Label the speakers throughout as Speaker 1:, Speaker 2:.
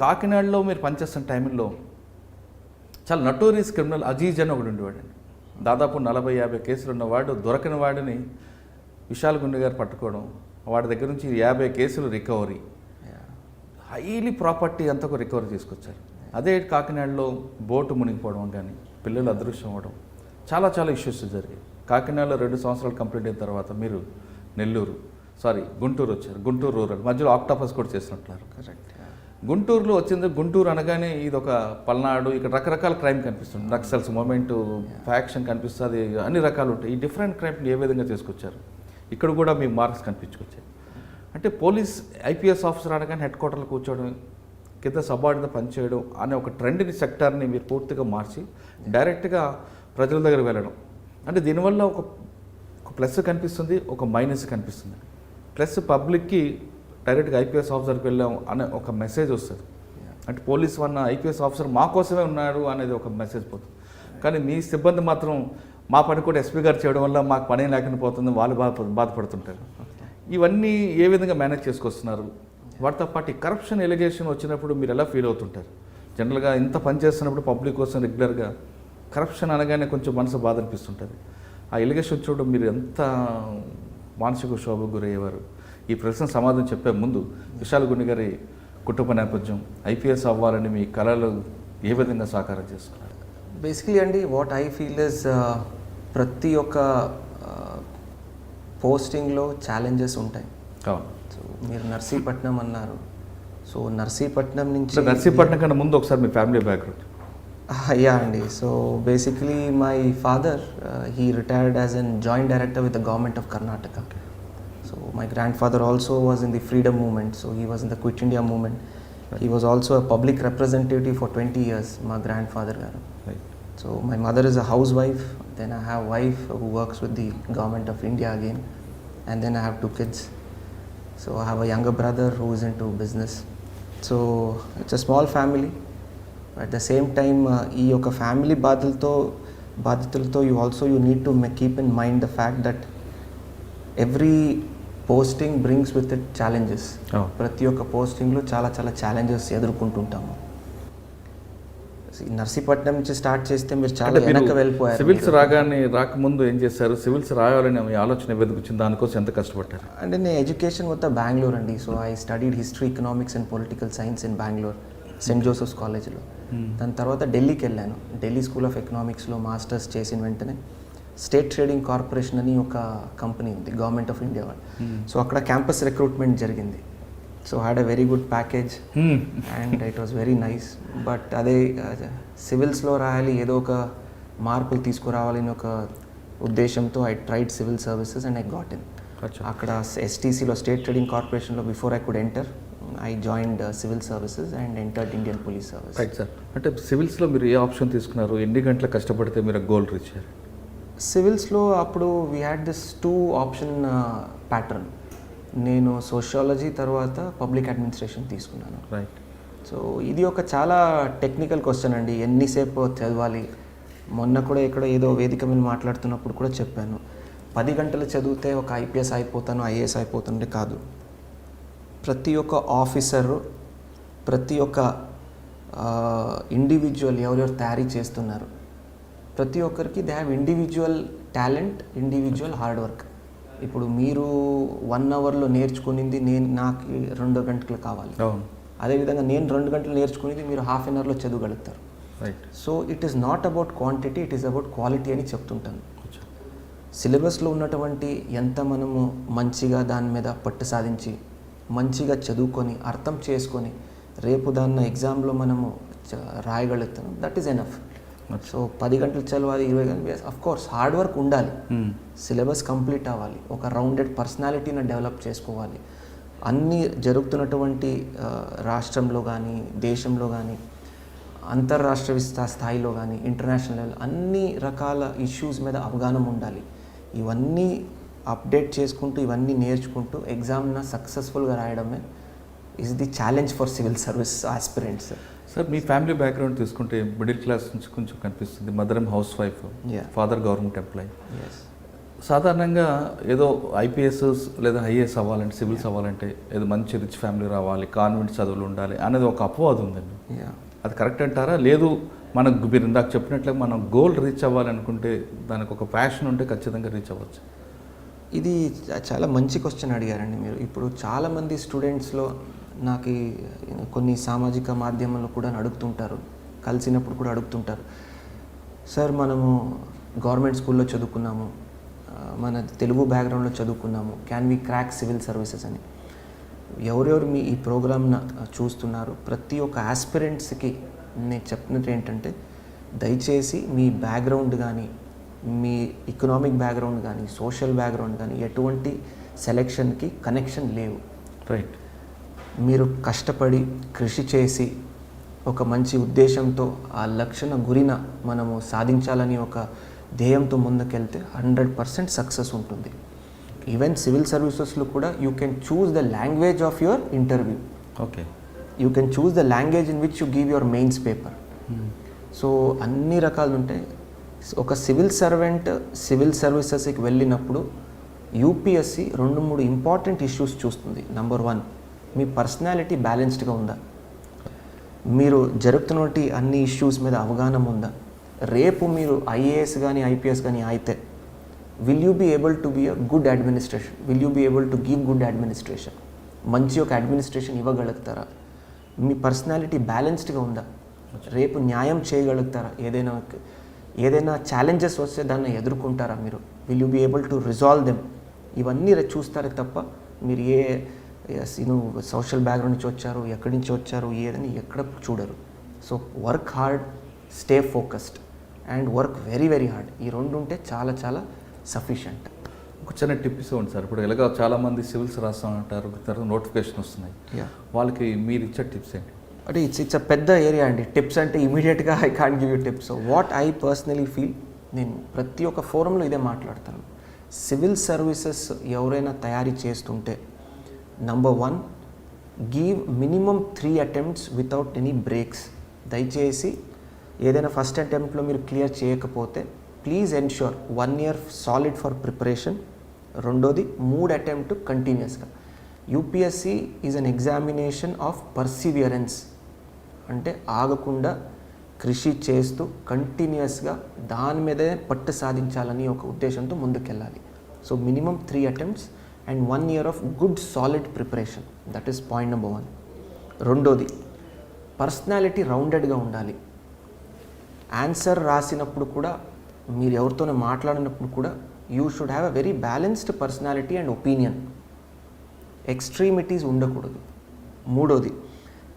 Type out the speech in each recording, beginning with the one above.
Speaker 1: కాకినాడలో మీరు పనిచేస్తున్న టైంలో చాలా నటోరియస్ క్రిమినల్ అజీజ్ అని ఒకడు ఉండేవాడండి. దాదాపు 40-50 కేసులు ఉన్నవాడు. దొరకని వాడిని విశాల్ గుండె గారు పట్టుకోవడం, వాడి దగ్గర నుంచి 50 కేసులు రికవరీ, హైలీ ప్రాపర్టీ అంతా రికవరీ తీసుకొచ్చారు. అదే కాకినాడలో బోటు మునిగిపోవడం కానీ, పిల్లలు అదృశ్యం అవ్వడం, చాలా చాలా ఇష్యూస్ జరిగాయి. కాకినాడలో 2 సంవత్సరాలు కంప్లీట్ అయిన తర్వాత మీరు గుంటూరు వచ్చారు. గుంటూరు రూరల్ మధ్యలో ఆక్టోపస్ కూడా చేసినట్లున్నారు.
Speaker 2: కరెక్ట్.
Speaker 1: గుంటూరులో వచ్చింది. గుంటూరు అనగానే ఇది ఒక పల్నాడు, ఇక్కడ రకరకాల క్రైమ్ కనిపిస్తుంది. నక్సల్స్ మూమెంట్, ఫ్యాక్షన్ కనిపిస్తుంది, అన్ని రకాలు ఉంటాయి. ఈ డిఫరెంట్ క్రైమ్ని ఏ విధంగా తీసుకొచ్చారు? ఇక్కడ కూడా మీ మార్క్స్ కనిపించుకొచ్చాయి. అంటే పోలీస్ ఐపీఎస్ ఆఫీసర్ అనగానే హెడ్ క్వార్టర్లో కూర్చోవడం, కింద సబార్డిన పనిచేయడం అనే ఒక ట్రెండ్ని, సెక్టార్ని మీరు పూర్తిగా మార్చి డైరెక్ట్గా ప్రజల దగ్గర వెళ్ళడం. అంటే దీనివల్ల ఒక ప్లస్ కనిపిస్తుంది, ఒక మైనస్ కనిపిస్తుంది. ప్లస్ పబ్లిక్కి డైరెక్ట్గా ఐపీఎస్ ఆఫీసర్కి వెళ్ళాం అనే ఒక మెసేజ్ వస్తుంది. అంటే పోలీస్ వన్న ఐపీఎస్ ఆఫీసర్ మా కోసమే ఉన్నాడు అనేది ఒక మెసేజ్ పోతుంది. కానీ మీ సిబ్బంది మాత్రం మా పని కూడా ఎస్పీ గారు చేయడం వల్ల మాకు పని లేకుండా పోతుంది, వాళ్ళు బాధపడుతుంటారు. ఇవన్నీ ఏ విధంగా మేనేజ్ చేసుకొస్తున్నారు? వాటితో పాటు కరప్షన్ ఎలిగేషన్ వచ్చినప్పుడు మీరు ఎలా ఫీల్ అవుతుంటారు? జనరల్గా ఇంత పని చేస్తున్నప్పుడు పబ్లిక్ కోసం రెగ్యులర్గా కరప్షన్ అనగానే కొంచెం మనసు బాధ అనిపిస్తుంటుంది. ఆ ఎలిగేషన్ చూడడం మీరు ఎంత మానసిక శోభకు గురయ్యేవారు? ఈ ప్రశ్న సమాధానం చెప్పే ముందు విశాల్ గుండె గారి కుటుంబ నేపథ్యం, ఐపీఎస్ అవ్వాలని మీ కళలు ఏ విధంగా సాకారం చేసుకున్నారు?
Speaker 2: బేసిక్లీ అండి, వాట్ ఐ ఫీల్ ఇస్ ప్రతి ఒక్క పోస్టింగ్లో ఛాలెంజెస్ ఉంటాయి.
Speaker 1: అవును.
Speaker 2: సో మీరు నర్సీపట్నం అన్నారు. సో నర్సీపట్నం నుంచి
Speaker 1: నర్సీపట్నం కన్నా ముందు ఒకసారి మీ ఫ్యామిలీ బ్యాక్గ్రౌండ్.
Speaker 2: యా అండి. So basically my father he retired as an joint director with the government of Karnataka. So my grandfather also was in the freedom movement, so he was in the Quit India movement. Right. He was also a public representative for 20 years, my grandfather garu. Right. So my mother is a housewife, then I have a wife who works with the government of India again, and then I have 2 kids. So I have a younger brother who is into business. So it's a small family. At the same time, ee oka family బాధ్యతలతో you need to keep in mind the fact that every posting brings with it challenges. ప్రతి ఒక్క పోస్టింగ్లో చాలా చాలా challenges ఎదుర్కొంటుంటాము. Narsipatnam నుంచి start చేస్తే మీరు చాలా వెనక్కి వెళ్ళిపోయారు.
Speaker 1: సివిల్స్ రాకముందు ఏం చేశారు? సివిల్స్ రాయాలని ఆలోచన ఎందుకు వచ్చింది? దానికోసం ఎంత కష్టపడ్డారు?
Speaker 2: అంటే నేను ఎడ్యుకేషన్ మొత్తం బెంగళూరు అండి. So I studied history, economics and political science in Bengaluru, Saint Joseph's కాలేజ్లో. దాని తర్వాత ఢిల్లీకి వెళ్ళాను. ఢిల్లీ స్కూల్ ఆఫ్ ఎకనామిక్స్లో మాస్టర్స్ చేసిన వెంటనే స్టేట్ ట్రేడింగ్ కార్పొరేషన్ అని ఒక కంపెనీ ఉంది, గవర్నమెంట్ ఆఫ్ ఇండియా వాళ్ళు. సో అక్కడ క్యాంపస్ రిక్రూట్మెంట్ జరిగింది. So had a very good package and it was very nice. But అదే సివిల్స్లో రాయాలి, ఏదో ఒక మార్పులు తీసుకురావాలని ఒక ఉద్దేశంతో I tried civil services and I got in. అక్కడ ఎస్టీసీలో స్టేట్ ట్రేడింగ్ కార్పొరేషన్లో before I could enter I joined civil services and entered Indian police service.
Speaker 1: Right sir. అంటే సివిల్స్లో మీరు ఏ ఆప్షన్ తీసుకున్నారు? ఎన్ని గంటలు కష్టపడితే మీరు గోల్ రీచ్ అయ్యారు?
Speaker 2: సివిల్స్లో అప్పుడు we had this 2 option pattern. నేను సోషియాలజీ తర్వాత పబ్లిక్ అడ్మినిస్ట్రేషన్ తీసుకున్నాను.
Speaker 1: రైట్.
Speaker 2: సో ఇది ఒక చాలా టెక్నికల్ క్వశ్చన్ అండి. ఎన్నిసేపు చదవాలి? మొన్న కూడా ఇక్కడ ఏదో వేదిక మీద మాట్లాడుతున్నప్పుడు కూడా చెప్పాను, 10 గంటలు చదివితే ఒక ఐపీఎస్ అయిపోతాను, ఐఏఎస్ అయిపోతుంటే కాదు. ప్రతి ఒక్క ఆఫీసరు, ప్రతి ఒక్క ఇండివిజువల్ ఎవరెవరు తయారీ చేస్తున్నారు, ప్రతి ఒక్కరికి they have individual talent, individual hard work. ఇప్పుడు మీరు 1 అవర్లో నేర్చుకునింది నాకు 2 గంటలు కావాలి. అదేవిధంగా నేను 2 గంటలు నేర్చుకునేది మీరు హాఫ్ అన్ అవర్లో చదవగలుగుతారు. So it is not about quantity, it is about quality అని చెప్తుంటాను. సిలబస్లో ఉన్నటువంటి ఎంత మనము మంచిగా దాని మీద పట్టు సాధించి మంచిగా చదువుకొని అర్థం చేసుకొని రేపు దాన్ని ఎగ్జామ్లో మనము రాయగలుగుతాం, దట్ ఈస్ ఎనఫ్. సో 10 గంటలు చదవాలి, 20 గంటలు, అఫ్ కోర్స్ హార్డ్ వర్క్ ఉండాలి, సిలబస్ కంప్లీట్ అవ్వాలి, ఒక రౌండెడ్ పర్సనాలిటీని డెవలప్ చేసుకోవాలి. అన్నీ జరుగుతున్నటువంటి రాష్ట్రంలో కానీ దేశంలో కానీ అంతర్రాష్ట్ర స్థాయిలో కానీ ఇంటర్నేషనల్ లెవెల్ అన్ని రకాల ఇష్యూస్ మీద అవగాహన ఉండాలి. ఇవన్నీ అప్డేట్ చేసుకుంటూ ఇవన్నీ నేర్చుకుంటూ ఎగ్జామ్న సక్సెస్ఫుల్గా రాయడమే is the challenge for civil service aspirants.
Speaker 1: Sir, మీ ఫ్యామిలీ బ్యాక్గ్రౌండ్ తీసుకుంటే మిడిల్ క్లాస్ నుంచి కొంచెం కనిపిస్తుంది. Mother housewife, father government employee. సాధారణంగా ఏదో ఐపీఎస్ లేదా ఐఏఎస్ అవ్వాలంటే సివిల్స్ అవ్వాలంటే ఏదో మంచి రిచ్ ఫ్యామిలీ రావాలి, కాన్వెంట్ చదువులు ఉండాలి అనేది ఒక అపవాదం ఉందండి. అది కరెక్ట్ అంటారా? లేదు మనకు మీరు ఇందాక చెప్పినట్లుగా మనం గోల్ రీచ్ అవ్వాలనుకుంటే దానికి ఒక ప్యాషన్ ఉంటే ఖచ్చితంగా రీచ్ అవ్వచ్చు.
Speaker 2: ఇది చాలా మంచి క్వశ్చన్ అడిగారండి మీరు. ఇప్పుడు చాలామంది స్టూడెంట్స్లో నాకు కొన్ని సామాజిక మాధ్యమాల్లో కూడా అడుగుతుంటారు, కలిసినప్పుడు కూడా అడుగుతుంటారు, సార్ మనము గవర్నమెంట్ స్కూల్లో చదువుకున్నాము, మన తెలుగు బ్యాక్గ్రౌండ్లో చదువుకున్నాము, can we crack civil services అని. ఎవరెవరు మీ ఈ ప్రోగ్రామ్ను చూస్తున్నారు, ప్రతి ఒక్క ఆస్పిరెంట్స్కి నేను చెప్పినట్టు ఏంటంటే, దయచేసి మీ బ్యాక్గ్రౌండ్ కానీ, మీ ఎకనామిక్ బ్యాక్గ్రౌండ్ కానీ, సోషల్ బ్యాక్గ్రౌండ్ కానీ ఎటువంటి సెలెక్షన్కి కనెక్షన్ లేవు.
Speaker 1: రైట్.
Speaker 2: మీరు కష్టపడి కృషి చేసి ఒక మంచి ఉద్దేశంతో ఆ లక్ష్య గురిన మనము సాధించాలని ఒక ధ్యేయంతో ముందుకెళ్తే 100% సక్సెస్ ఉంటుంది. ఈవెన్ సివిల్ సర్వీసెస్లో కూడా you can choose the language of your interview.
Speaker 1: Okay.
Speaker 2: You can choose the language in which you give your mains paper. So అన్ని రకాలు ఉంటాయి. ఒక సివిల్ సర్వెంట్ సివిల్ సర్వీసెస్కి వెళ్ళినప్పుడు యూపీఎస్సి 2-3 ఇంపార్టెంట్ ఇష్యూస్ చూస్తుంది. Number 1, మీ personality బ్యాలెన్స్డ్గా ఉందా, మీరు జరుగుతున్నటువంటి అన్ని ఇష్యూస్ మీద అవగాహన ఉందా, రేపు మీరు ఐఏఎస్ కానీ ఐపీఎస్ కానీ అయితే will you be able to be a good administration, will you be able to give good administration, మంచి ఒక అడ్మినిస్ట్రేషన్ ఇవ్వగలుగుతారా, మీ పర్సనాలిటీ బ్యాలెన్స్డ్గా ఉందా, రేపు న్యాయం చేయగలుగుతారా, ఏదైనా ఛాలెంజెస్ వస్తే దాన్ని ఎదుర్కొంటారా మీరు, will you be able to resolve them, ఇవన్నీ చూస్తారే తప్ప మీరు సోషల్ బ్యాక్గ్రౌండ్ నుంచి వచ్చారు, ఎక్కడి నుంచి వచ్చారు, ఏదని ఎక్కడ చూడరు. So work hard, stay focused and work very very hard. ఈ 2 ఉంటే చాలా చాలా సఫిషియంట్.
Speaker 1: ఒక చిన్న టిప్ ఇవ్వండి సార్. ఇప్పుడు ఎలాగ చాలామంది సివిల్స్ రాస్తామంటారు, తర్వాత నోటిఫికేషన్ వస్తున్నాయి, వాళ్ళకి మీరు ఇచ్చే టిప్స్ ఏంటి?
Speaker 2: అంటే ఇట్స్ అ పెద్ద ఏరియా అండి. టిప్స్ అంటే ఇమీడియట్గా I can't give you tips. What I personally feel, నేను ప్రతి ఒక్క ఫోరంలో ఇదే మాట్లాడతాను. సివిల్ సర్వీసెస్ ఎవరైనా తయారీ చేస్తుంటే number 1, give minimum 3 attempts without any breaks. దయచేసి ఏదైనా ఫస్ట్ అటెంప్ట్లో మీరు క్లియర్ చేయకపోతే please ensure 1 year solid for preparation. రెండోది 3 అటెంప్ట్ కంటిన్యూస్గా. UPSC is an examination of perseverance, అంటే ఆగకుండా కృషి చేస్తూ కంటిన్యూస్గా దాని మీదే పట్టు సాధించాలని ఒక ఉద్దేశంతో ముందుకెళ్ళాలి. So minimum 3 attempts and 1 year of good solid preparation. That is point number 1. రెండోది, పర్సనాలిటీ రౌండెడ్గా ఉండాలి. ఆన్సర్ రాసినప్పుడు కూడా, మీరు ఎవరితోనే మాట్లాడినప్పుడు కూడా you should have a very balanced personality and opinion. Extremities ఉండకూడదు. మూడోది,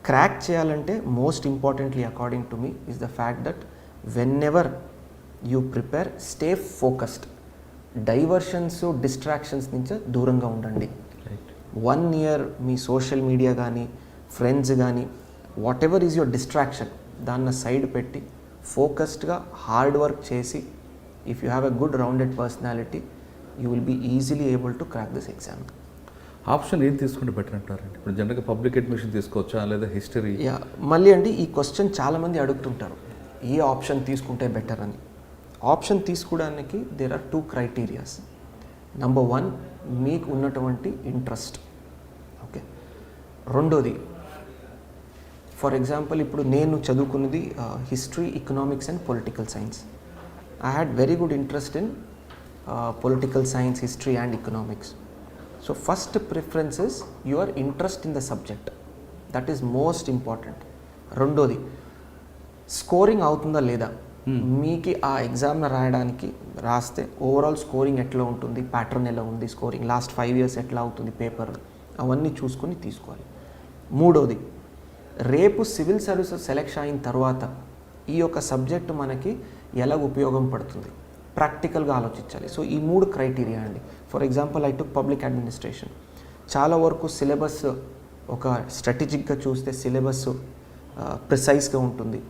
Speaker 2: క్రాక్ చేయాలంటే most importantly according to me is the fact that whenever you prepare, stay focused. Diversions, distractions నుంచి దూరంగా ఉండండి. 1 year మీ సోషల్ మీడియా కానీ, friends కానీ, whatever is your distraction, దాన్ని సైడ్ పెట్టి ఫోకస్డ్గా హార్డ్ వర్క్ చేసి, if you have a good rounded personality, you will be easily able to crack this exam.
Speaker 1: Option ఏం తీసుకుంటే బెటర్ అంటారండి? ఇప్పుడు జనరల్గా పబ్లిక్ అడ్మిషన్ తీసుకోవచ్చా లేదా హిస్టరీ?
Speaker 2: మళ్ళీ అండి, ఈ క్వశ్చన్ చాలామంది అడుగుతుంటారు, ఏ ఆప్షన్ తీసుకుంటే బెటర్ అని. ఆప్షన్ తీసుకోవడానికి దేర్ ఆర్ 2 criteria. నంబర్ 1, మీకు ఉన్నటువంటి ఇంట్రెస్ట్. ఓకే. రెండోది, ఫర్ ఎగ్జాంపుల్ ఇప్పుడు నేను చదువుకున్నది history, economics and political science. I had very good interest in political science, history and economics. So first preference is your interest in the subject. That is most important. రెండోది, scoring అవుతుందా లేదా, మీకు ఆ ఎగ్జామ్ని రాస్తే overall scoring ఎట్లా ఉంటుంది, pattern ఎలా ఉంది, స్కోరింగ్ లాస్ట్ 5 years ఎట్లా అవుతుంది పేపర్, అవన్నీ చూసుకొని తీసుకోవాలి. మూడోది, రేపు సివిల్ సర్వీసెస్ సెలెక్షన్ అయిన తర్వాత ఈ యొక్క సబ్జెక్ట్ మనకి ఎలా ఉపయోగం పడుతుంది, ప్రాక్టికల్గా ఆలోచించాలి. సో ఈ 3 criteria అండి. For example I took public administration. చాలా వరకు సిలబస్ ఒక స్ట్రాటజిక్గా చూస్తే సిలబస్ ప్రిసైజ్గా ఉంటుంది.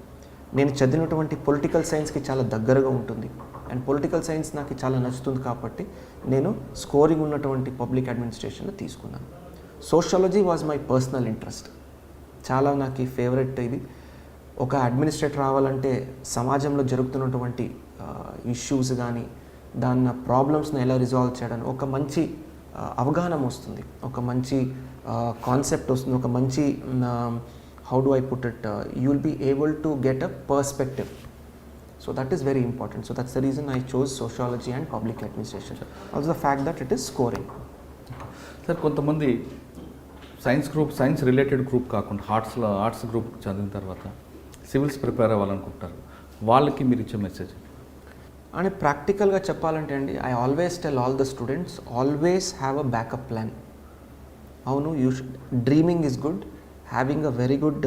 Speaker 2: నేను చదివినటువంటి పొలిటికల్ సైన్స్కి చాలా దగ్గరగా ఉంటుంది అండ్ పొలిటికల్ సైన్స్ నాకు చాలా నచ్చుతుంది కాబట్టి నేను స్కోరింగ్ ఉన్నటువంటి పబ్లిక్ అడ్మినిస్ట్రేషన్లో తీసుకున్నాను. Sociology was my personal interest. చాలా నాకు ఫేవరెట్ ఇది. ఒక అడ్మినిస్ట్రేటర్ రావాలంటే సమాజంలో జరుగుతున్నటువంటి ఇష్యూస్ కానీ దాని ప్రాబ్లమ్స్ని ఎలా రిజాల్వ్ చేయడానికి ఒక మంచి అవగాహన వస్తుంది, ఒక మంచి కాన్సెప్ట్ వస్తుంది, ఒక మంచి how do I put it, you will be able to get a perspective. So that is very important. So that's the reason I chose sociology and public administration. Also the fact that it is scoring.
Speaker 1: Sir కొంతమంది science related group కాకుండా arts group చదివిన తర్వాత civils prepare అవ్వాలనుకుంటారు, వాళ్ళకి మీరు ఇచ్చే message?
Speaker 2: And ప్రాక్టికల్గా చెప్పాలంటే అండి, I always tell all the students, always have a backup plan. అవును, dreaming is good, having a very good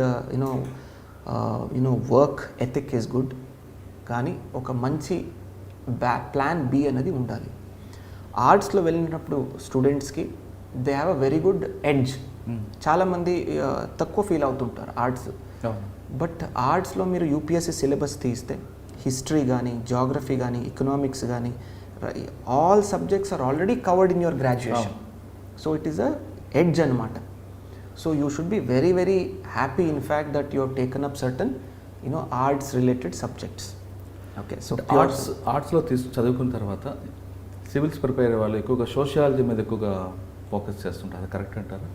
Speaker 2: you know work ethic is good, కానీ ఒక మంచి ప్లాన్ బి అనేది ఉండాలి. ఆర్ట్స్లో వెళ్ళినప్పుడు స్టూడెంట్స్కి they have a very good edge. చాలామంది తక్కువ ఫీల్ అవుతుంటారు ఆర్ట్స్, బట్ ఆర్ట్స్లో మీరు యూపీఎస్సీ సిలబస్ తీస్తే హిస్టరీ కానీ, జాగ్రఫీ కానీ, ఎకనామిక్స్ కానీ, all subjects are already covered in your graduation. So it is a edge అనమాట. So you should be very very happy in fact that you have taken up certain arts related subjects. Okay, so
Speaker 1: ఆర్ట్స్లో చదువుకున్న తర్వాత civils prepare అయ్యే వాళ్ళు ఎక్కువగా sociology మీద ఎక్కువగా focus చేస్తుంటారు, అది కరెక్ట్ అంటారా?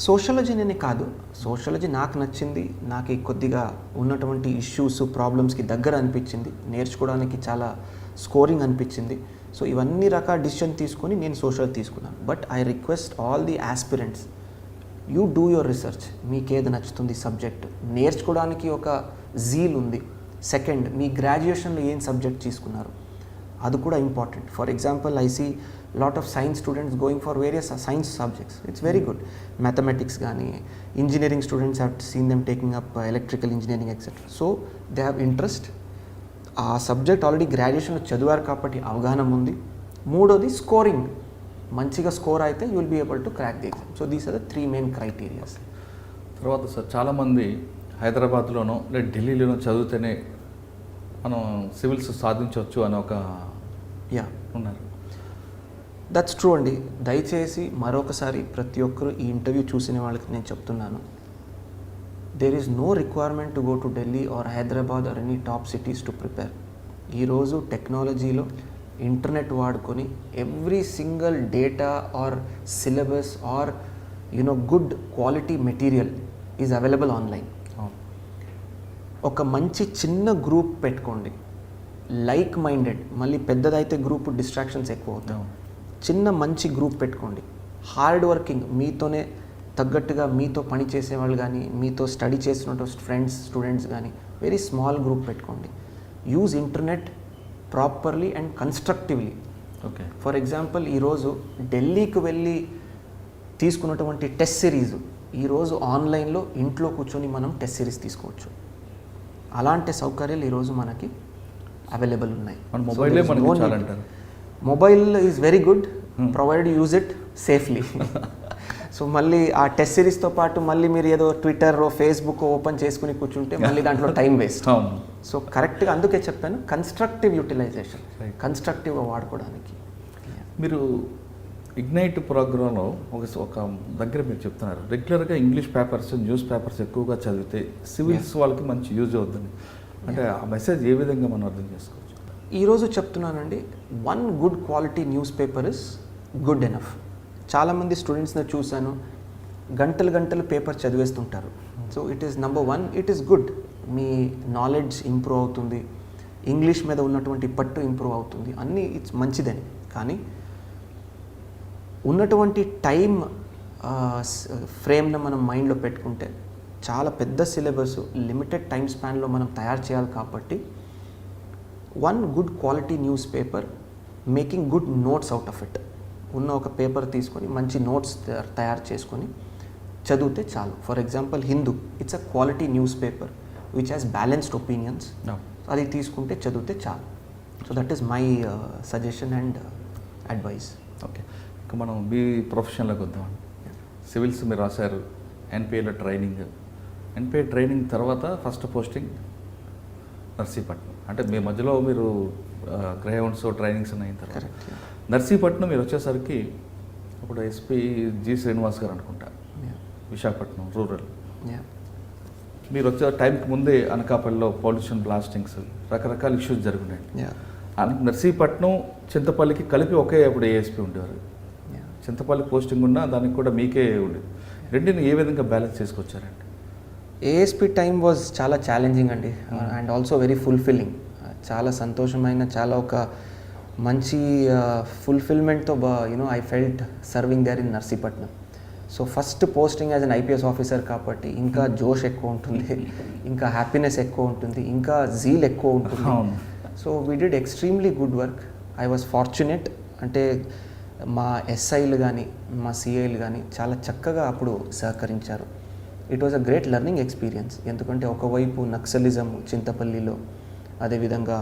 Speaker 2: సోషాలజీ నేను కాదు, సోషాలజీ నాకు నచ్చింది, నాకు కొద్దిగా ఉన్నటువంటి ఇష్యూస్ ప్రాబ్లమ్స్కి దగ్గర అనిపించింది, నేర్చుకోవడానికి చాలా స్కోరింగ్ అనిపించింది. సో ఇవన్నీ రకాల డిసిషన్ తీసుకొని నేను సోషల్ తీసుకున్నాను. But I request all the aspirants, you do your research. మీకు ఏది నచ్చుతుంది సబ్జెక్ట్, నేర్చుకోవడానికి ఒక జీల్ ఉంది. సెకండ్, మీ గ్రాడ్యుయేషన్లో ఏం సబ్జెక్ట్ తీసుకున్నారు అది కూడా important. For example, I see lot of science students going for various science subjects. It's very good. Mathematics కానీ, engineering students have seen them taking up electrical engineering etcetera. So they have interest, ఆ subject already గ్రాడ్యుయేషన్లో చదివారు కాబట్టి అవగాహన ఉంది. మూడోది scoring, మంచిగా score అయితే you will be able to crack the exam. So these are the 3 main criterias.
Speaker 1: తర్వాత సార్ చాలామంది హైదరాబాద్లోనో లేదా ఢిల్లీలోనో చదివితేనే మనం సివిల్స్ సాధించవచ్చు అని ఒక ఉన్నారు.
Speaker 2: దట్స్ ట్రూ అండి. దయచేసి మరొకసారి ప్రతి ఒక్కరు ఈ ఇంటర్వ్యూ చూసిన వాళ్ళకి నేను చెప్తున్నాను, there is no requirement to go to Delhi or Hyderabad or any top cities to prepare. ఈరోజు టెక్నాలజీలో ఇంటర్నెట్ వాడుకొని every single data or syllabus or good quality material is available online. ఒక మంచి చిన్న గ్రూప్ పెట్టుకోండి, లైక్ మైండెడ్. మళ్ళీ పెద్దదైతే గ్రూప్ డిస్ట్రాక్షన్స్ ఎక్కువ అవుతాయి. చిన్న మంచి గ్రూప్ పెట్టుకోండి, హార్డ్ వర్కింగ్, మీతోనే తగ్గట్టుగా మీతో పని చేసేవాళ్ళు కానీ, మీతో స్టడీ చేసినట్టు ఫ్రెండ్స్ స్టూడెంట్స్ కానీ, వెరీ స్మాల్ గ్రూప్ పెట్టుకోండి. Use internet properly and constructively.
Speaker 1: Okay,
Speaker 2: for example, ఈరోజు ఢిల్లీకి వెళ్ళి తీసుకున్నటువంటి టెస్ట్ సిరీస్ ఈరోజు ఆన్లైన్లో ఇంట్లో కూర్చొని మనం టెస్ట్ సిరీస్ తీసుకోవచ్చు. అలాంటి సౌకర్యాలు ఈరోజు మనకి అవైలబుల్ ఉన్నాయి. Mobile is very good provide use it safely. So మళ్ళీ ఆ టెస్ట్ సిరీస్తో పాటు మళ్ళీ మీరు ఏదో ట్విట్టర్ ఫేస్బుక్ ఓపెన్ చేసుకుని కూర్చుంటే మళ్ళీ దాంట్లో టైం వేస్ట్. సో కరెక్ట్గా అందుకే చెప్పాను, కన్స్ట్రక్టివ్ యూటిలైజేషన్, కన్స్ట్రక్టివ్గా వాడుకోవడానికి.
Speaker 1: మీరు ఇగ్నైట్ ప్రోగ్రాంలో ఒక దగ్గర మీరు చెప్తున్నారు, రెగ్యులర్గా ఇంగ్లీష్ పేపర్స్, న్యూస్ పేపర్స్ ఎక్కువగా చదివితే సివిల్స్ వాళ్ళకి మంచి యూజ్ అవుతుంది అంటే ఆ మెసేజ్ ఏ విధంగా మనం అర్థం చేసుకోవచ్చు?
Speaker 2: ఈరోజు చెప్తున్నానండి, 1 good quality newspaper is good enough. చాలామంది స్టూడెంట్స్ని చూశాను, గంటలు పేపర్ చదివేస్తుంటారు. So it is number 1, it is good. మీ నాలెడ్జ్ ఇంప్రూవ్ అవుతుంది, ఇంగ్లీష్ మీద ఉన్నటువంటి పట్టు ఇంప్రూవ్ అవుతుంది, అన్నీ ఇట్స్ మంచిదని. కానీ ఉన్నటువంటి టైం ఫ్రేమ్ను మనం మైండ్లో పెట్టుకుంటే చాలా పెద్ద సిలబస్ లిమిటెడ్ టైం స్పాన్లో మనం తయారు చేయాలి. కాబట్టి 1 good quality news paper, making good notes out of it. ఉన్న ఒక పేపర్ తీసుకొని మంచి నోట్స్ తయారు చేసుకొని చదివితే చాలు. For example, Hindu, it's a quality news paper which has balanced opinions. అది తీసుకుంటే చదివితే చాలు. So that is my suggestion and advice.
Speaker 1: Okay, ఇక మనం మీ ప్రొఫెషన్లోకి వద్దామండి. సివిల్స్ మీరు రాశారు, ఎన్పిఏలో ట్రైనింగ్ తర్వాత ఫస్ట్ పోస్టింగ్ నర్సీపట్నం. అంటే మీ మధ్యలో మీరు గ్రేహౌండ్స్ ట్రైనింగ్స్ అయిన తర్వాత నర్సీపట్నం మీరు వచ్చేసరికి అప్పుడు ఎస్పీ జి శ్రీనివాస్ గారు అనుకుంటా, విశాఖపట్నం రూరల్. మీరు వచ్చే టైంకి ముందే అనకాపల్లిలో పొల్యూషన్ బ్లాస్టింగ్స్, రకరకాల ఇష్యూస్ జరుగుతున్నాయి. నర్సీపట్నం చింతపల్లికి కలిపి ఒకే అప్పుడు ఏఎస్పీ ఉండేవారు. చింతపల్లి పోస్టింగ్ ఉన్నా దానికి కూడా మీకే ఉండేది. రెండింటిని ఏ విధంగా బ్యాలెన్స్ చేసుకొచ్చారండి?
Speaker 2: ఏఎస్పీ టైం వాజ్ చాలా ఛాలెంజింగ్ అండి, అండ్ ఆల్సో వెరీ ఫుల్ఫిల్లింగ్. చాలా సంతోషమైన, చాలా ఒక మంచి ఫుల్ఫిల్మెంట్తో I felt serving there in Narsipatnam. So first posting as an IPS officer కాబట్టి ఇంకా జోష్ ఎక్కువ ఉంటుంది, ఇంకా హ్యాపీనెస్ ఎక్కువ ఉంటుంది, ఇంకా జీల్ ఎక్కువ ఉంటుంది. So we did extremely good work. I was fortunate, అంటే మా ఎస్ఐలు కానీ మా సిఐలు కానీ చాలా చక్కగా అప్పుడు సహకరించారు. It was a great learning experience. ఎందుకంటే ఒకవైపు నక్సలిజం చింతపల్లిలో, అదేవిధంగా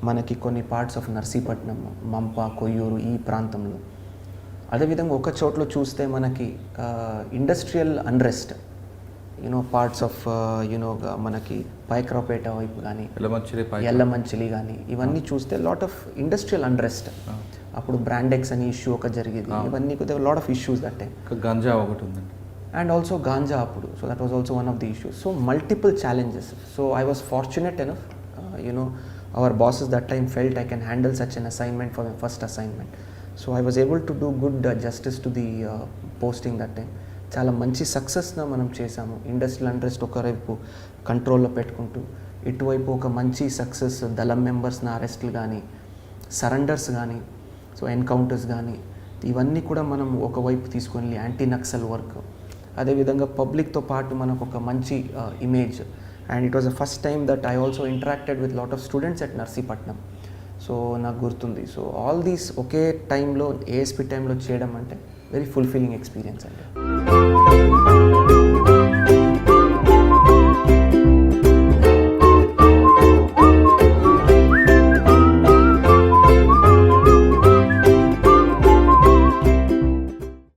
Speaker 2: మనకి కొన్ని పార్ట్స్ ఆఫ్ నర్సీపట్నం, మంప, కొయ్యూరు ఈ ప్రాంతంలో, అదేవిధంగా ఒక చోట్ల చూస్తే మనకి ఇండస్ట్రియల్ అన్రెస్ట్, పార్ట్స్ ఆఫ్ మనకి పైక్రాపేట వైపు కానీ, ఎల్లమంచిలి కానీ, ఇవన్నీ చూస్తే లాట్ ఆఫ్ ఇండస్ట్రియల్ అన్రెస్ట్. అప్పుడు బ్రాండెక్స్ అనే ఇష్యూ ఒక జరిగేది. ఇవన్నీ lot of issues that time.
Speaker 1: Ganja ఒకటి ఉందండి,
Speaker 2: అండ్ ఆల్సో గాంజా అప్పుడు. So that was also one of the issues. So multiple challenges. So I was fortunate enough, our bosses that time felt I can handle such an assignment for my first assignment. So I was able to do good justice to the posting that time. చాలా మంచి సక్సెస్ను మనం చేసాము. Industrial unrest ఒకవైపు కంట్రోల్లో పెట్టుకుంటూ, ఇటువైపు ఒక మంచి సక్సెస్, దళం మెంబర్స్ని అరెస్ట్లు కానీ, సరెండర్స్ కానీ, సో ఎన్కౌంటర్స్ కానీ, ఇవన్నీ కూడా మనం ఒకవైపు తీసుకొని యాంటీ నక్సల్ వర్క్, అదేవిధంగా పబ్లిక్తో పాటు మనకు ఒక మంచి image. And it was the first time that I also interacted with lot of students at Narsipatnam. So నాకు గుర్తుంది. సో ఆల్ దీస్ ఒకే టైంలో ఏఎస్పీ టైంలో చేయడం అంటే వెరీ ఫుల్ఫిల్లింగ్ ఎక్స్పీరియన్స్ అండి.